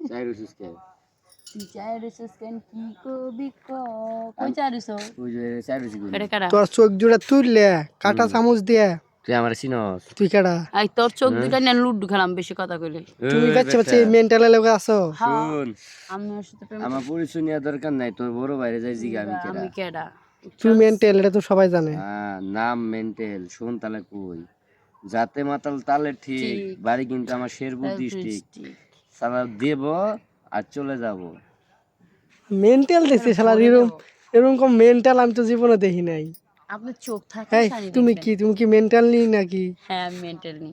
চাই রসুস কে তুই চাই রসুস কেন কি কবি ক কই চাই রসু ওই যে চাই রসি কই এটা কাটা তোর চোখ জোড়া তুললে কাটা চামচ দিয়ে তুই আমার চিনস তুই কেডা আই তোর চোখ দুইটা নিয়ে লুড্ডু খেলাম বেশি কথা কইলে তুমি বাচ্চা বাচ্চা মেন্টাল লোক আছো শুন আমি ওর সাথে প্রেম আমার পরিচয় নেওয়া দরকার নাই তোর বড় বাইরে যাই জিগা আমি কেডা আমি কেডা তুই মেন্টাল এটা তো সবাই জানে হ্যাঁ নাম মেন্টেল শুন তাহলে কই যাতে মাতাল তালে ঠিক বাড়ি কিন্তু আমার শেরপুর ডিস্ট্রিক্ট সালা দেব আর চলে যাব মেন্টাল দেখছি শালা এরকম মেন্টাল আমি তো জীবনে দেখি নাই আপনার চোখ থাকে এই তুমি কি মেন্টাল নি নাকি হ্যাঁ মেন্টাল নি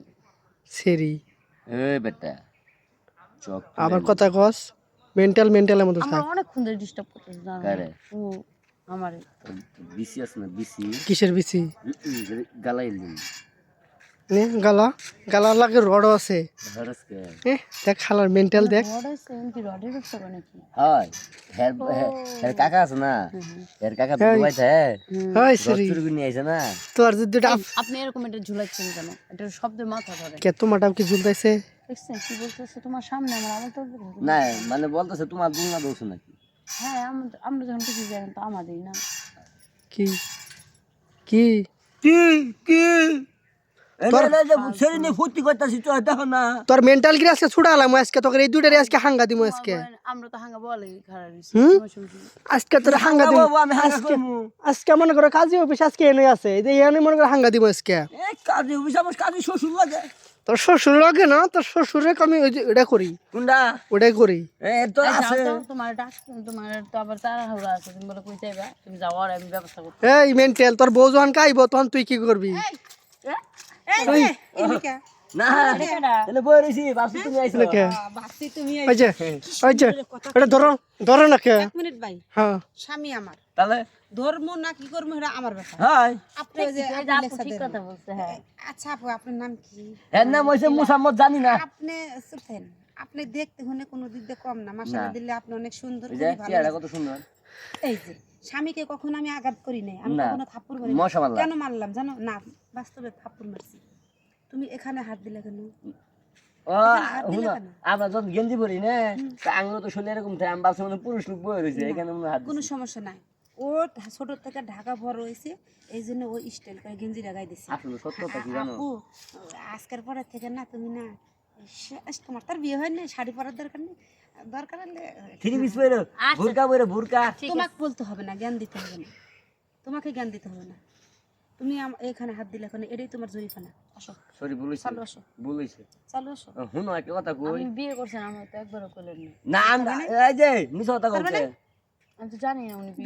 সেরি এই বেটা চক আবার কথা কস মেন্টালের মতো আমরা থাক অনেক খুঁজে ডিস্টার্ব করতেছি জানো কারে ও আমারে বিসি আছে না বিসি কিসের বিচি গালাইলি নে গালা লাগে রড আছে হরসকে দেখ শালার মেন্টাল দেখ রড আছে কি রডের ব্যবসা করে নাকি হয় হের কাকা আছে না হের কাকা দুবাই থাকে হয় সেরি চুরি নিয়ে আইছে না তোর যদি আপনি এরকম এটা ঝুলাচ্ছেন কেন এটা শব্দে মাথা ধরে কে তোমারটাও কি ঝুলতাইছে দেখছেন কি বলতেছে তোমার সামনে আমার তো না মানে বলতেছে তোমার দুলনা দোষ নাকি হ্যাঁ আমরা যখন কিছু জানেন তো আমাদেরই না কি কি কি কি তোর মেন্টাল কি আজকে ছুড়ালাম আজকে তোকে এই দুটারে আজকে হাঙ্গা দিমু আজকে আমরা তো হাঙ্গা বলে খারাপ আজকে তোর হাঙ্গা দিমু আজকে মনে করো কাজী অফিস আজকে এনে আছে এই যে এনে মনে করো হাঙ্গা দিমু আজকে কাজী অফিস আমার কাজী শ্বশুর লাগে তোর শ্বশুর লাগে না তোর শ্বশুরে আমি ওটা করি কোনটা ওটাই করি তো আছে তোমার তো আবার তাড়াহুড়া আছে তুমি বলে কই যাইবা তুমি যাও আর আমি ব্যবস্থা করব এই মেন্টাল তোর বউ যখন কাইব তখন তুই কি করবি না তাহলে বই রইছি বাসু তুমি আইছো বাসি তুমি ওই যে এটা ধরো না কে 1 মিনিট ভাই হ্যাঁ স্বামী আমার তাহলে ধর্ম না কি করবো এটা আমার ব্যাপার হাই আপনি যে ঠিক কথা বলছে হ্যাঁ আচ্ছা আপু আপনার নাম কি এর নাম হইছে মুহাম্মদ জানি না আপনি সুফেন আপনি দেখতে শুনে কোনো দিক দিয়ে কম না মাশাআল্লাহ দিলে আপনি অনেক সুন্দর এই যে চেহারা কত সুন্দর এই যে স্বামীকে কখনো আমি আঘাত করি নাই আমি কখনো থাপ্পড় মারি মশা মারলাম কেন মারলাম জানো না বাস্তবে থাপ্পড় মারছি তুমি এখানে হাত দিলে কেন ও আমরা যখন গেঞ্জি পরি না আঙুল তো শুনে এরকম থাকে আমি ভাবছি মানে পুরুষ লোক বই রয়েছে এখানে মনে হাত কোনো সমস্যা নাই ও ছোট থেকে ঢাকা ভর হয়েছে এই জন্য ও স্টাইল করে গেঞ্জি লাগাই দিছে আসলে সত্যটা কি জানো আপু আজকের পরে থেকে না তুমি না তোমার তার বিয়ে হয় না শাড়ি পরার দরকার হলে থ্রি পিস পরে বুরকা পরে বুরকা তোমাকে বলতে হবে না জ্ঞান দিতে হবে না তোমাকে জ্ঞান দিতে হবে না তুমি এখানে হাত দিলে এখন এটাই তোমার জরিফানা আসো সরি বলেছি চালু আসো বলেছি চালু আসো হুনো একটা কথা কই আমি বিয়ে করছেন আমার তো একবারও করলেন না না এই যে মিছা কথা কইছে আমি তো জানি না উনি